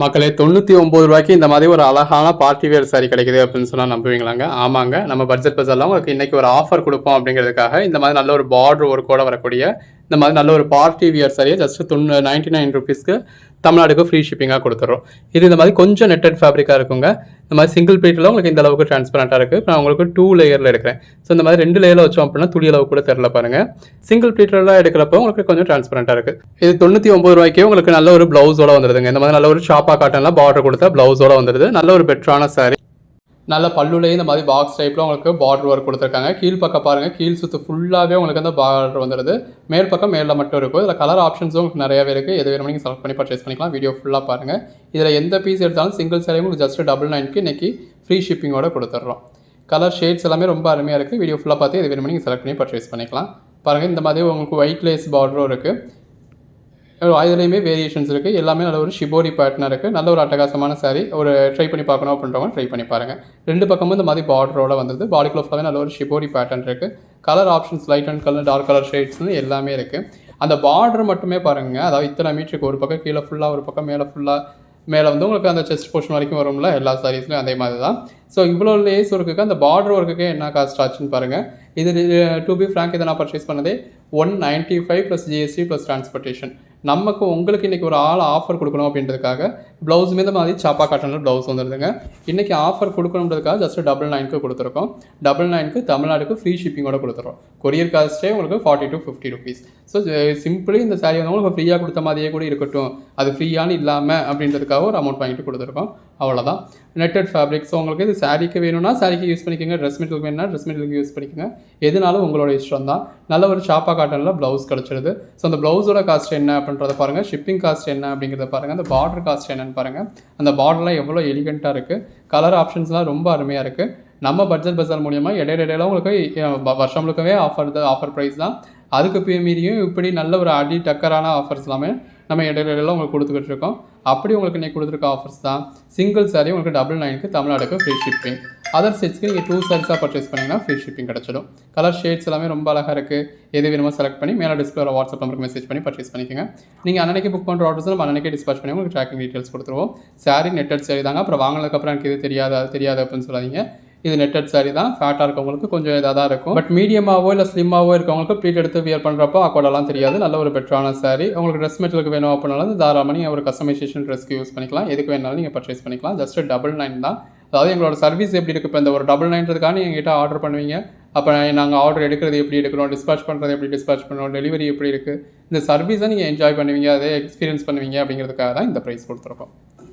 மக்களே ரூ. 99 இந்த மாதிரி ஒரு அழகான பார்ட்டி வேர் சாரி கிடைக்குது அப்படின்னு சொன்னா நம்புவீங்களாங்க? ஆமாங்க. நம்ம பட்ஜெட் பஜார்ல உங்களுக்கு இன்னைக்கு ஒரு ஆஃபர் குடுப்போம் அப்படிங்கிறதுக்காக, இந்த மாதிரி நல்ல ஒரு பார்டர் ஒர்க்கோட வரக்கூடிய, இந்த மாதிரி நல்ல ஒரு பார்ட்டி வியர் சாரிய ஜஸ்ட் ₹99க்கு தமிழ்நாடுக்கு ஃப்ரீ ஷிப்பிங்கா குடுத்துர்றோம். இது இந்த மாதிரி கொஞ்சம் நெட்டட் ஃபேப்ரிக்கா இருக்குங்க. இந்த மாதிரி சிங்கிள் ப்ளீட்ல உங்களுக்கு இந்த அளவுக்கு டிரான்ஸ்பரண்டா இருக்கு. இப்ப நான் உங்களுக்கு 2 லேயர்ல எடுக்கிறேன். ஸோ இந்த மாதிரி 2 லேயர்ல வச்சோம் அப்படின்னா துளி அளவு கூட தெரியல பாருங்க. சிங்கிள் ப்ளீட்லலாம் எடுக்கிறப்போ உங்களுக்கு கொஞ்சம் டிரான்ஸ்பரண்டா இருக்கு. இது ரூ. 99 உங்களுக்கு நல்ல ஒரு பிளவுஸோட வந்துருதுங்க. இந்த மாதிரி நல்ல ஒரு ஷாப்பா காட்டன்ல பார்டர் கொடுத்த பிளவுஸோட வந்துருது. நல்ல ஒரு பெட்டரான சாரி. நல்ல பல்லுலேயே இந்த மாதிரி பாக்ஸ் டைப்பில் உங்களுக்கு பார்டர் ஒர்க் கொடுத்துருக்காங்க. கீழ் பக்கம் பாருங்கள், கீழ் சுற்று ஃபுல்லாகவே உங்களுக்கு அந்த பார்டர் வந்துடுது. மேல் பக்கம் மேலில் மட்டும் இருக்கும். இதில் கலர் ஆப்ஷன்ஸும் உங்களுக்கு நிறையவே இருக்குது. எது வேணுமோ நீங்கள் செலக்ட் பண்ணி பர்ச்சேஸ் பண்ணிக்கலாம். வீடியோ ஃபுல்லாக பாருங்கள். இதில் எந்த பீஸ் எடுத்தாலும் சிங்கிள் சாரியும் உங்களுக்கு ஜஸ்ட் $99க்கு இன்றைக்கி ஃப்ரீ ஷிப்பிங்கோட கொடுத்துட்றோம். கலர் ஷேட்ஸ் எல்லாமே ரொம்ப அருமையாக இருக்குது. வீடியோ ஃபுல்லாக பார்த்து எது வேணுமோ நீங்கள் செலக்ட் பண்ணி பர்ச்சேஸ் பண்ணிக்கலாம். பாருங்கள், இந்த மாதிரி உங்களுக்கு ஒயிட் லேஸ் பார்டரும் இருக்குது. அதுலேயுமே வேரியேஷன்ஸ் இருக்குது. எல்லாமே நல்ல ஒரு ஷிபோரி பேட்டர்னாக இருக்குது. நல்ல ஒரு அட்டகாசமான சாரீ. ஒரு ட்ரை பண்ணி பார்க்கணும் அப்படின்றவங்க ட்ரை பண்ணி பாருங்கள். 2 பக்கமும் இந்த மாதிரி பார்டரோட வந்தது. பாடிக்குள்ள ஃபுல்லாகவே நல்ல ஒரு ஷிபோரி பேட்டர்ன் இருக்குது. Colour options light and colour, dark colour ஷேட்ஸ்னு எல்லாமே இருக்குது. அந்த பார்டர் மட்டுமே பாருங்கள். அதாவது இத்தனை மீட்டருக்கு ஒரு பக்கம் கீழே ஃபுல்லாக, ஒரு பக்கம் மேலே ஃபுல்லாக, மேலே வந்து உங்களுக்கு அந்த செஸ்ட் போர்ஷன் வரைக்கும் வரும்ல எல்லா சாரீஸ்லையும் அதே மாதிரி தான். ஸோ இவ்வளோ லேஸ் ஒர்க்குக்கு அந்த பார்டர் ஒர்க்குக்கு என்ன காஸ்ட் ஆச்சுன்னு பாருங்கள். இது டு பி ஃப்ராங்க் இதை நான் பர்ச்சேஸ் பண்ணதே $195 + GST + டிரான்ஸ்போர்ட்டேஷன். நமக்கு உங்களுக்கு இன்றைக்கி ஒரு ஆஃபர் கொடுக்கணும் அப்படின்றதுக்காக ப்ளவுஸுமே இந்த மாதிரி சாப்பா காட்டனில் ப்ளவுஸ் வந்துடுதுங்க. இன்றைக்கி ஆஃபர் கொடுக்கணுன்றதுக்காக ஜஸ்ட் $99க்கு கொடுத்துருக்கோம். $99க்கு தமிழ்நாடுக்கு ஃப்ரீ ஷிப்பிங்கோட கொடுத்துருவோம். கொரியர் காஸ்ட்டே உங்களுக்கு $40 to $50. ஸோ சிம்பிளி இந்த சாரீ வந்து உங்களுக்கு ஃப்ரீயாக கொடுத்த மாதிரியே கூட இருக்கட்டும், அது ஃப்ரீயானு இல்லாமல் அப்படின்றதுக்காக ஒரு அமௌண்ட் வாங்கிட்டு கொடுத்துருக்கோம். அவ்வளோதான். Netted fabric. ஸோ உங்களுக்கு இது சாரீக்கு வேணும்னா சாரீக்கு யூஸ் பண்ணிக்கோங்க. ட்ரெஸ் மெட்டீரியல் வேணும்னா ட்ரெஸ் மெட்டீரியலுக்கு யூஸ் பண்ணிக்கோங்க. எதுனாலும் உங்களோட இஷ்டம் தான். நல்ல ஒரு சாப்பா காட்டனில் ப்ளவுஸ் கிடச்சிடுது. ஸோ அந்த ப்ளவுஸோட காஸ்ட் என்ன அப்படின்றத பாருங்கள். ஷிப்பிங் காஸ்ட் என்ன அப்படிங்கிறத பாருங்கள். அந்த பார்டர் காஸ்ட் என்னன்னு பாருங்கள். அந்த பார்டர்லாம் எவ்வளோ எலிகண்ட்டாக இருக்குது. கலர் ஆப்ஷன்ஸ்லாம் ரொம்ப அருமையாக இருக்குது. நம்ம பட்ஜெட் பஜார் மூலியமாக இடையில உங்களுக்கு வருஷம் முழுக்கவே ஆஃபர் ப்ரைஸ் தான். அதுக்கு மீறியும் இப்படி நல்ல ஒரு அடி டக்கரான ஆஃபர்ஸ் எல்லாமே நம்ம இடையில உங்களுக்கு கொடுத்துக்கிட்டு இருக்கோம். அப்படி உங்களுக்கு இன்றைக்கி கொடுத்துருக்க ஆஃபர்ஸ் தான். சிங்கிள் சாரீ உங்களுக்கு $99க்கு தமிழ்நாடுக்கு ஃப்ரீ ஷிப்பிங். அதர் செட்ஸ்க்கு நீங்கள் 2 சாரீஸாக பர்ச்சேஸ் பண்ணிங்கன்னா ஃப்ரீ ஷிப்பிங் கிடச்சிடும். கலர் ஷேட்ஸ் எல்லாமே ரொம்ப அழகாக இருக்குது. எது வேணுமோ செலக்ட் பண்ணி மேலே டிஸ்பிளே வாட்ஸ்அப் நம்பருக்கு மெசேஜ் பண்ணி பர்ச்சேஸ் பண்ணிக்கோங்க. நீங்கள் அன்னைக்கு புக் பண்ணுற ஆர்டர்ஸ் நம்ம அன்னைக்கே டிஸ்பாச் பண்ணி உங்களுக்கு ட்ராக்கிங் டீட்டெயில்ஸ் கொடுத்துருவோம். சாரீ நெட்டட் சாரீ தாங்க. அப்புறம் வாங்கினதுக்கப்புறம் எனக்கு இது தெரியாது அது தெரியாது அப்படின்னு சொல்லாதீங்க. இது நெட்டட் சாரீ தான். ஃபேட்டாக இருக்கவங்களுக்கு கொஞ்சம் இதாக தான் இருக்கும். பட் மீடியமாகவோ இல்லை ஸ்லிம்மாகவோ இருக்கவங்களுக்கு ப்ளீட் எடுத்து வியர் பண்ணுறப்போ அக்கோடெல்லாம் தெரியாது. நல்ல ஒரு பெட்டரான சாரீ. உங்களுக்கு ட்ரெஸ் மெட்டீரியலுக்கு வேணும் அப்படின்னாலும் தாராளமாக நீங்கள் ஒரு கஸ்டமைசேஷன் ட்ரெஸ்க்கு யூஸ் பண்ணிக்கலாம். எதுக்கு வேணாலும் நீங்கள் பர்ச்சேஸ் பண்ணிக்கலாம். ஜஸ்ட் $99 தான். அதாவது எங்களோட சர்வீஸ் எப்படி இருக்குது, இப்போ இந்த ஒரு $99க்காக நீங்கள் எங்கிட்ட ஆர்டர் பண்ணுவீங்க. அப்போ நாங்கள் ஆர்டர் எடுக்கிறது எப்படி எடுக்கிறோம், டிஸ்பாச் பண்ணுறது எப்படி டிஸ்பாச் பண்ணுறோம், டெலிவரி எப்படி இருக்குது, இந்த சர்வீஸை நீங்கள் என்ஜாய் பண்ணுவீங்க, அதே எக்ஸ்பீரியன்ஸ் பண்ணுவீங்க அப்படிங்கிறதுக்காக தான் இந்த ப்ரைஸ் கொடுத்துருக்கோம்.